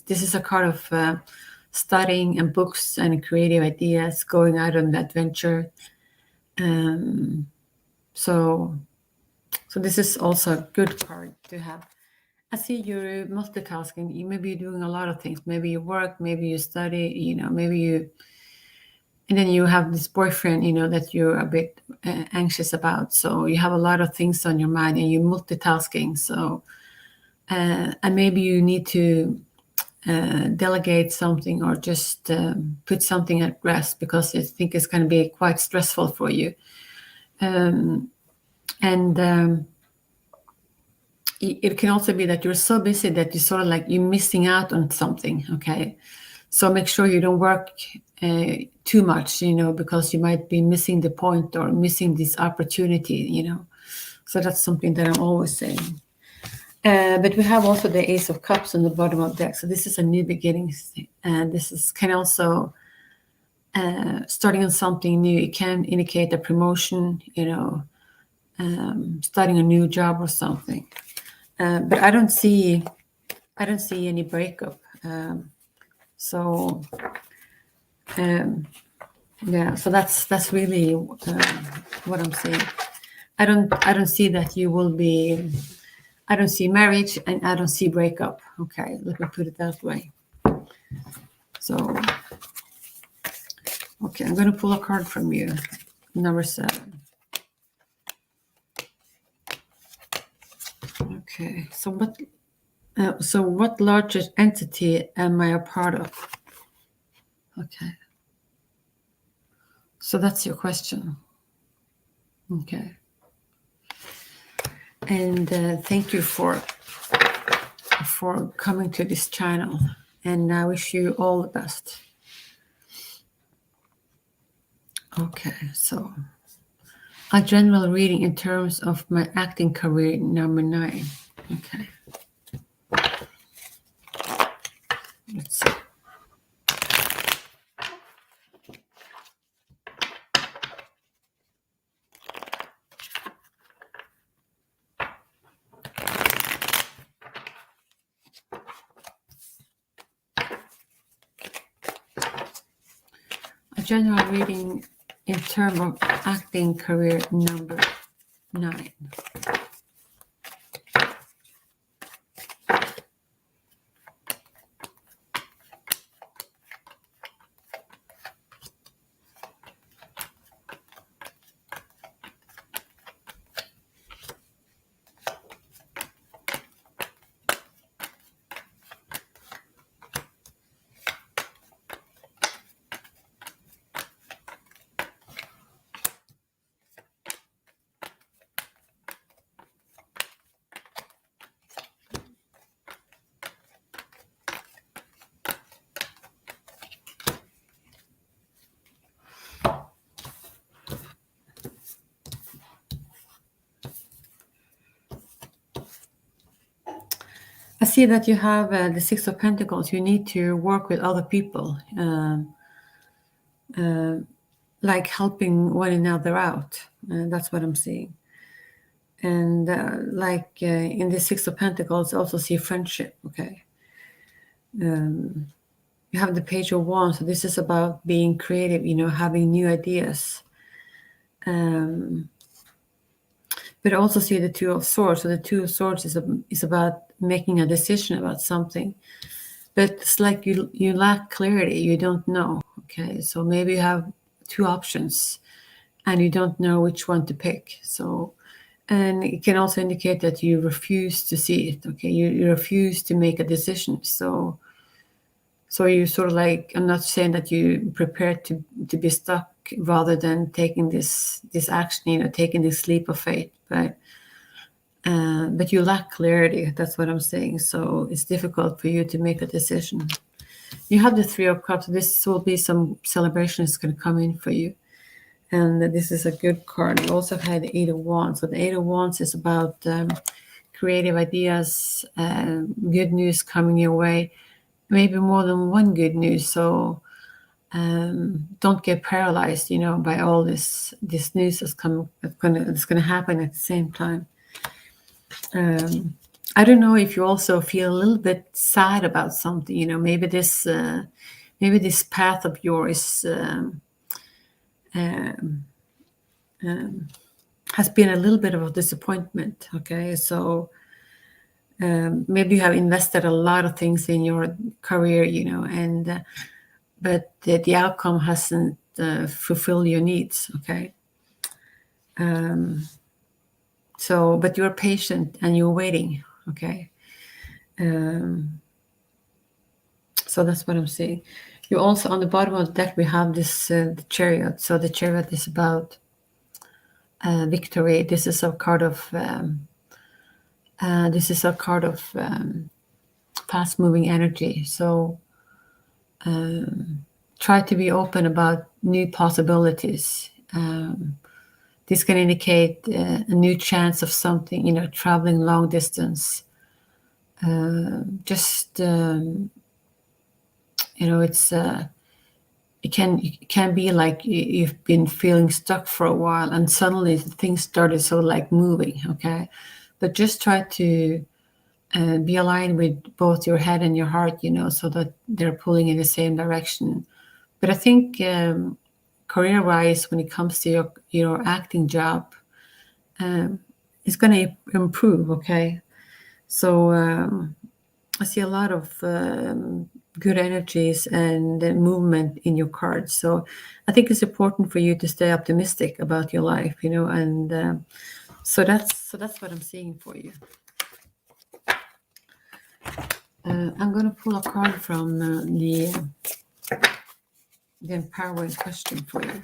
this is a card of studying and books and creative ideas, going out on an adventure. So this is also a good card to have. I see you're multitasking. Maybe you're doing a lot of things. Maybe you work, maybe you study, and then you have this boyfriend, that you're a bit anxious about. So you have a lot of things on your mind, and you're multitasking. So, and maybe you need to delegate something, or just put something at rest, because I think it's going to be quite stressful for you. It can also be that you're so busy that you're missing out on something. Okay, so make sure you don't work too much, because you might be missing the point or missing this opportunity. So that's something that I'm always saying. But we have also the Ace of Cups on the bottom of the deck. So this is a new beginning, and can also starting on something new. It can indicate a promotion, starting a new job or something. But I don't see any breakup. Yeah, so that's really what I'm saying. I don't see that you will be. I don't see marriage, and I don't see breakup. Okay, let me put it that way. So, okay, I'm going to pull a card from you, number 7. Okay, so what larger entity am I a part of? Okay, so that's your question. Okay. And thank you for coming to this channel. And I wish you all the best. Okay, so a general reading in terms of my acting career, number 9. Okay. Let's see. A general reading in terms of acting career, number 9. I see that you have the 6 of Pentacles. You need to work with other people, like helping one another out. That's what I'm seeing. And in the 6 of Pentacles, I also see friendship, okay? You have the Page of Wands, so this is about being creative, having new ideas. But I also see the 2 of Swords. So the 2 of Swords is about making a decision about something. But it's like you lack clarity. You don't know. Okay, so maybe you have 2 options, and you don't know which one to pick. So, and it can also indicate that you refuse to see it. Okay, you refuse to make a decision. So you sort of like, I'm not saying that you prepare to be stuck rather than taking this action, taking this leap of faith, but you lack clarity. That's what I'm saying. So it's difficult for you to make a decision. You have the 3 of Cups. This will be some celebration is going to come in for you. And this is a good card. You also have the 8 of Wands. So the 8 of Wands is about creative ideas, good news coming your way, maybe more than one good news. So don't get paralyzed, by all this news that's going to happen at the same time. I don't know if you also feel a little bit sad about something. Maybe this path of yours has been a little bit of a disappointment. Okay, so maybe you have invested a lot of things in your career, and but the outcome hasn't fulfilled your needs. Okay, so but you're patient and you're waiting. Okay, so that's what I'm saying. You also, on the bottom of the deck, we have this the Chariot. So the Chariot is about victory. This is a card of fast-moving energy. So try to be open about new possibilities. This can indicate a new chance of something, traveling long distance. It's it can be like you've been feeling stuck for a while, and suddenly things started like moving. Okay, but just try to be aligned with both your head and your heart, so that they're pulling in the same direction. But I think career-wise, when it comes to your acting job, it's going to improve. Okay, so I see a lot of good energies and movement in your cards. So I think it's important for you to stay optimistic about your life, and so that's what I'm seeing for you. I'm going to pull a card from the empowering question for you.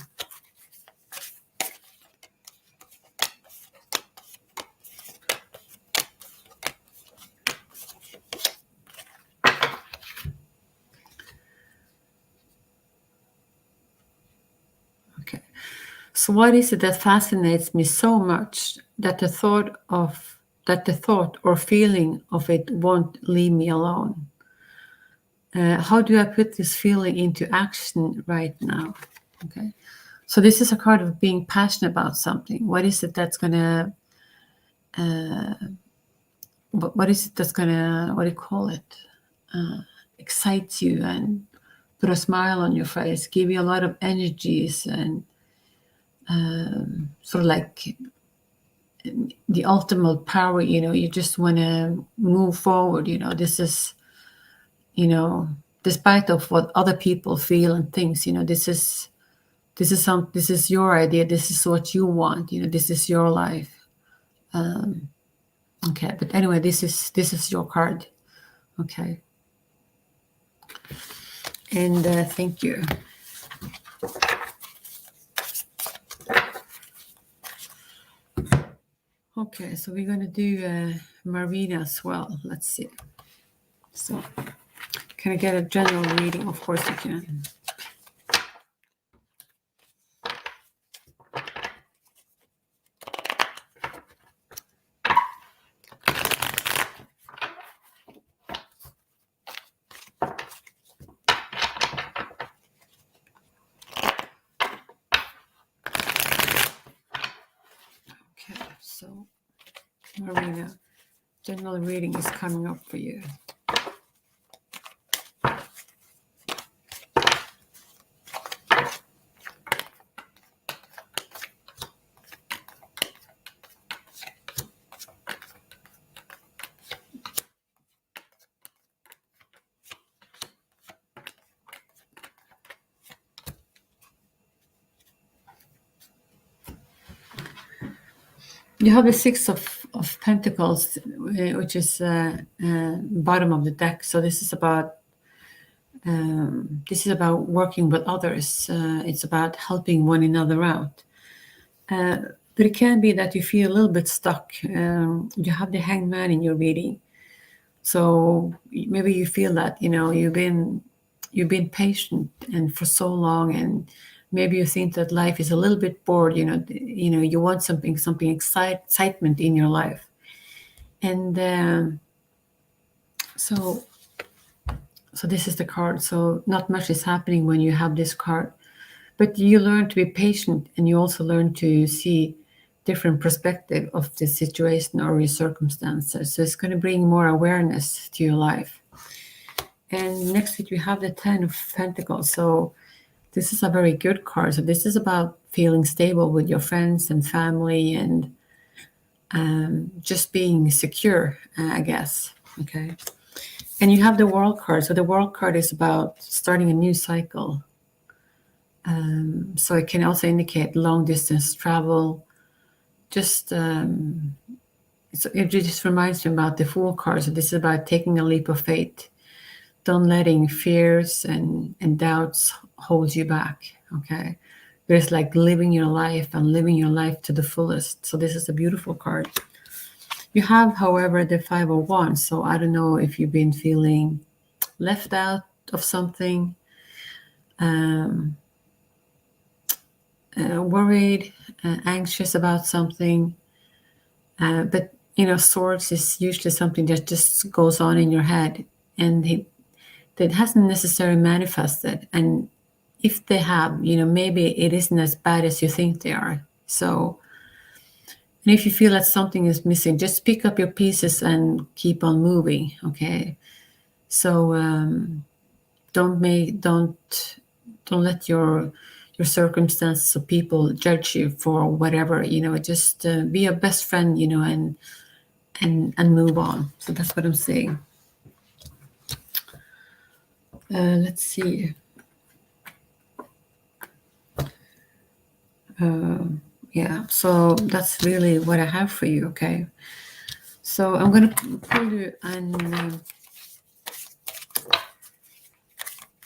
So what is it that fascinates me so much that the thought or feeling of it won't leave me alone? How do I put this feeling into action right now? Okay. So this is a card of being passionate about something. What is it that's gonna what is it that's gonna, what do you call it? Excite you and put a smile on your face, give you a lot of energies, and sort of like the ultimate power. You just want to move forward. This is, despite of what other people feel and thinks. This is your idea. This is what you want. This is your life. Okay, but anyway, this is your card. Okay, and thank you. Okay, so we're going to do Marina as well. Let's see. So, can I get a general reading? Of course you can. Okay, so Marina, general reading is coming up for you. You have the Six of Pentacles, which is bottom of the deck. So this is about working with others. It's about helping one another out. But it can be that you feel a little bit stuck. You have the Hangman in your reading, so maybe you feel that you've been patient and for so long, and maybe you think that life is a little bit bored. You want something excitement in your life, and so this is the card. So not much is happening when you have this card, but you learn to be patient, and you also learn to see different perspective of the situation or your circumstances. So it's going to bring more awareness to your life. And next week we have the 10 of Pentacles. So this is a very good card. So this is about feeling stable with your friends and family, and just being secure, I guess. Okay. And you have the World card. So the World card is about starting a new cycle. So it can also indicate long distance travel. It just reminds me about the Fool card. So this is about taking a leap of faith. Don't letting fears and doubts hold you back. Okay. But it's like living your life and living your life to the fullest. So this is a beautiful card. You have, however, the Five of Wands. So I don't know if you've been feeling left out of something, worried, anxious about something. But Swords is usually something that just goes on in your head, and that hasn't necessarily manifested. And if they have, maybe it isn't as bad as you think they are. So, and if you feel that something is missing, just pick up your pieces and keep on moving. Okay. So don't let your circumstances or people judge you for whatever. Just be your best friend. And move on. So that's what I'm saying. Let's see. Yeah, so that's really what I have for you. Okay, so I'm going to pull you an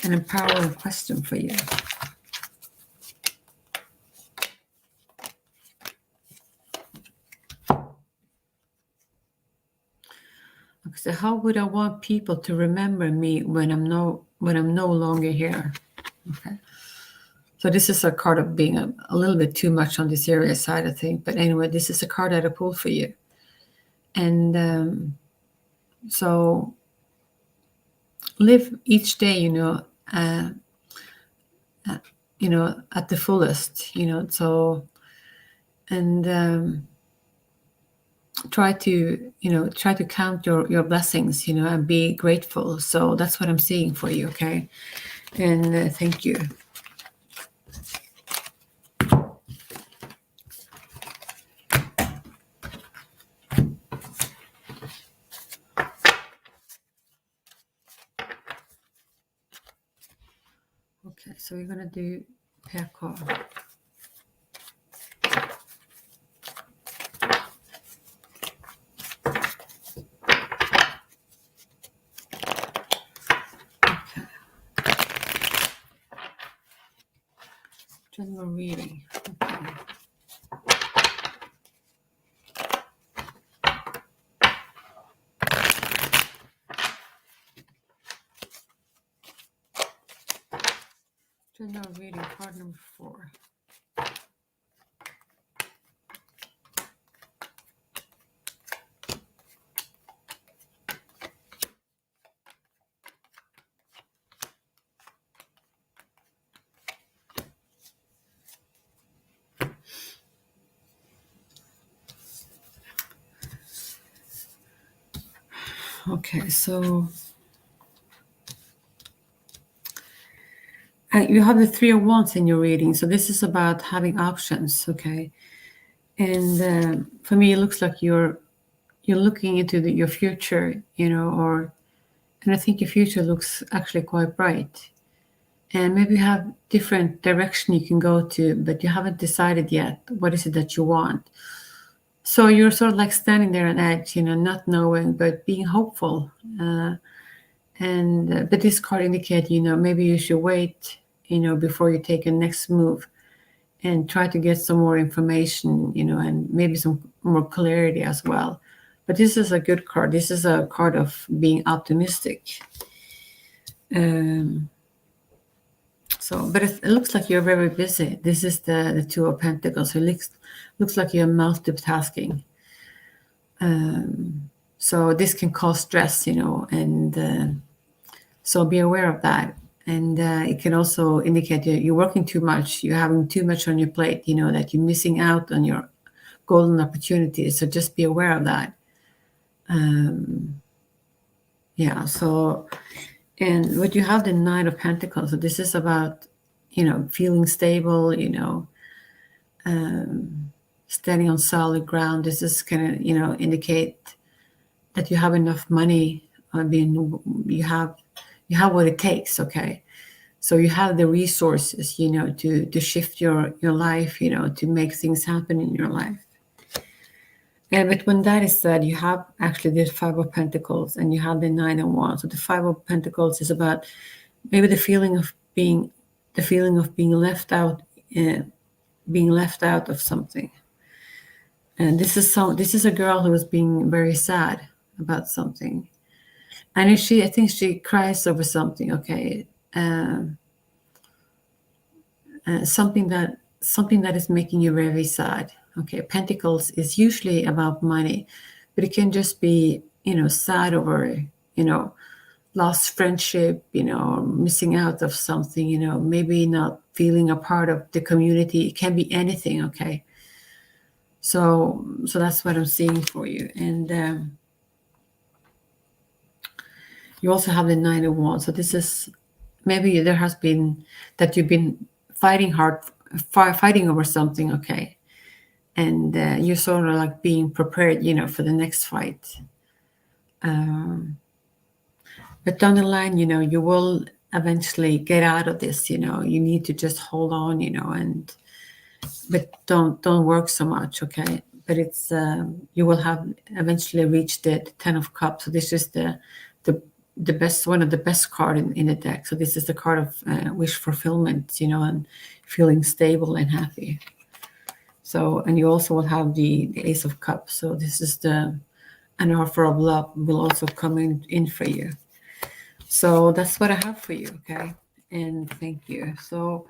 empowering question for you. Okay, so how would I want people to remember me when I'm no longer here? Okay. So this is a card of being a little bit too much on the serious side, I think. But anyway, this is a card that I pulled for you. And so live each day, at the fullest, so, and try to count your blessings, and be grateful. So that's what I'm seeing for you. Okay. And thank you. Okay, so we're gonna do pair card. General reading. Okay. General reading, card number 4. Okay, so you have the 3 of Wands in your reading. So this is about having options, okay? And for me, it looks like you're looking into your future, and I think your future looks actually quite bright. And maybe you have different direction you can go to, but you haven't decided yet what is it that you want. So you're sort of like standing there on edge, not knowing, but being hopeful. But this card indicates, maybe you should wait, before you take a next move, and try to get some more information, and maybe some more clarity as well. But this is a good card. This is a card of being optimistic. But it looks like you're very busy. This is the 2 of Pentacles. So it looks like you're multitasking. So this can cause stress, and so be aware of that. And it can also indicate you're working too much. You're having too much on your plate, that you're missing out on your golden opportunities. So just be aware of that. So, and what you have the 9 of Pentacles. So this is about, feeling stable, standing on solid ground. This is going to, indicate that you have enough money. I mean, you have what it takes. Okay. So you have the resources, to shift your life, to make things happen in your life. But when that is said, you have actually the 5 of Pentacles and you have the 9 of Wands. So the 5 of Pentacles is about maybe the feeling of being left out, being left out of something. And this is a girl who is being very sad about something. And I think she cries over something. Okay, something that is making you very sad. Okay, Pentacles is usually about money, but it can just be, sad over, lost friendship, missing out of something, maybe not feeling a part of the community. It can be anything. Okay, so that's what I'm seeing for you. And you also have the 9 of Wands. So this is maybe there has been that you've been fighting over something. Okay. And you're sort of like being prepared, for the next fight. But down the line, you will eventually get out of this. You need to just hold on, but don't work so much. Okay. But it's you will have eventually reached the 10 of Cups. So this is the best, one of the best card in the deck. So this is the card of wish fulfillment, and feeling stable and happy. So, and you also will have the Ace of Cups. So this is an offer of love will also come in for you. So that's what I have for you. Okay. And thank you. So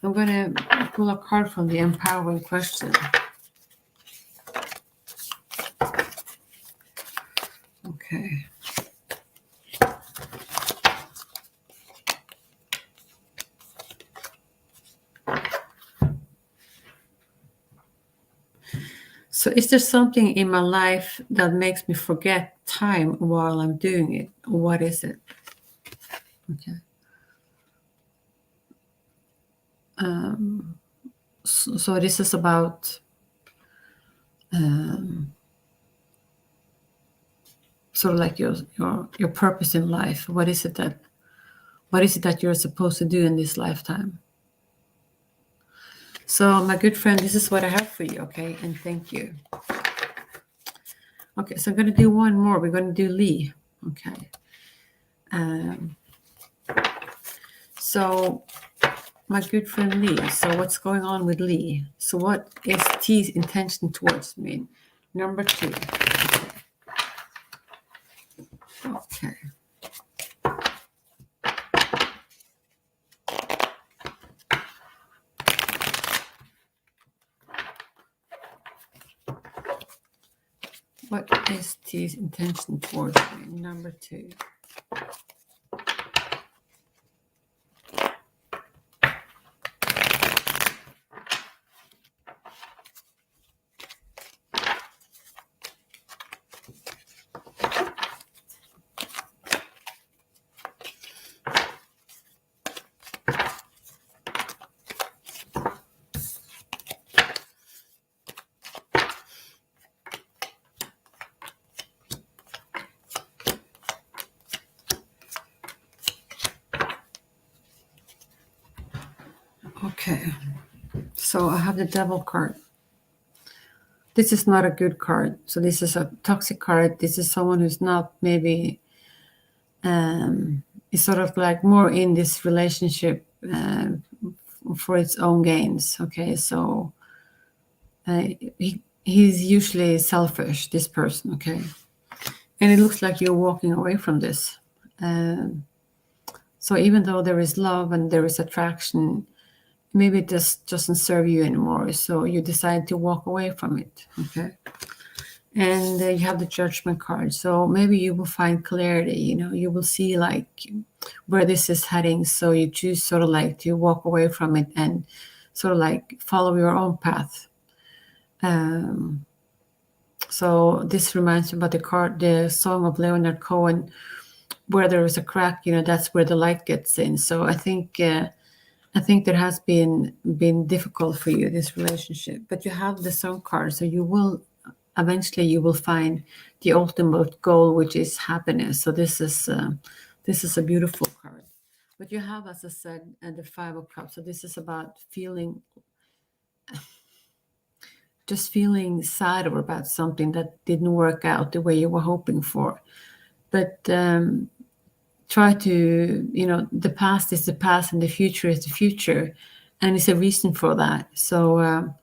I'm going to pull a card from the empowering question. Okay. So is there something in my life that makes me forget time while I'm doing it? What is it? Okay. So this is about sort of like your purpose in life. What is it that you're supposed to do in this lifetime? So my good friend, this is what I have for you, okay? And thank you. Okay, so I'm going to do one more. We're going to do Lee, okay? So my good friend Lee, so what's going on with Lee? So what is T's intention towards me? Number 2. Okay. What is T's intention towards me? Number 2. Okay, so I have the Devil card. This is not a good card. So this is a toxic card. This is someone who's not maybe is sort of like more in this relationship for its own gains. Okay, so he's usually selfish, this person. Okay, and it looks like you're walking away from this. So even though there is love and there is attraction, maybe it just doesn't serve you anymore. So you decide to walk away from it. Okay. And you have the Judgment card. So maybe you will find clarity, you will see like where this is heading. So you choose sort of like to walk away from it and sort of like follow your own path. So this reminds me about the song of Leonard Cohen, where there is a crack, that's where the light gets in. So I think there has been difficult for you, this relationship, but you have the Sun card, so eventually you will find the ultimate goal, which is happiness. So this is a beautiful card. But you have, as I said, the 5 of Cups. So this is about feeling sad or about something that didn't work out the way you were hoping for. But try to, the past is the past and the future is the future, and it's a reason for that. So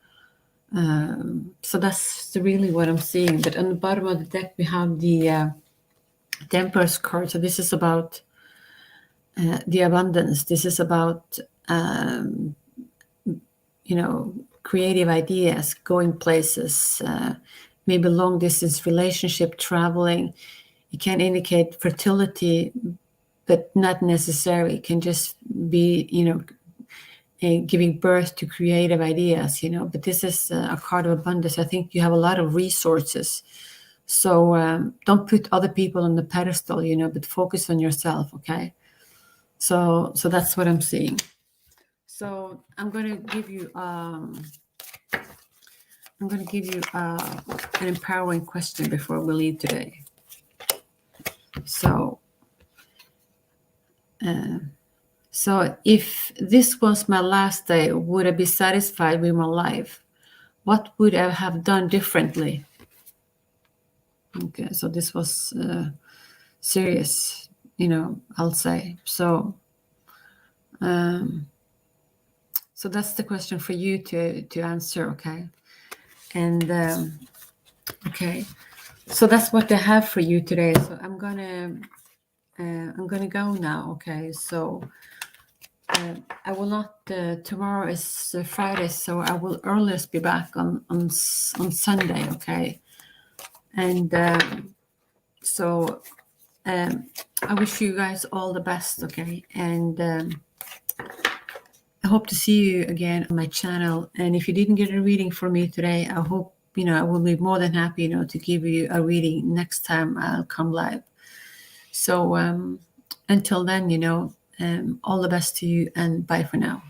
so that's really what I'm seeing. But on the bottom of the deck we have the Empress card. So this is about the abundance. This is about creative ideas, going places, maybe long distance relationship, traveling. It can indicate fertility, but not necessarily. It can just be, giving birth to creative ideas, but this is a card of abundance. I think you have a lot of resources. So don't put other people on the pedestal, but focus on yourself, okay? So that's what I'm seeing. So I'm going to give you an empowering question before we leave today. So if this was my last day, would I be satisfied with my life? What would I have done differently? Okay, so this was serious, I'll say. So so that's the question for you to answer, okay? And okay, so that's what I have for you today. So I'm gonna go now, okay? So I will not. Tomorrow is Friday, so I will earliest be back on Sunday. Okay, and so I wish you guys all the best. Okay, and I hope to see you again on my channel. And if you didn't get a reading from me today, I hope I will be more than happy to give you a reading next time I'll come live. So until then, all the best to you, and bye for now.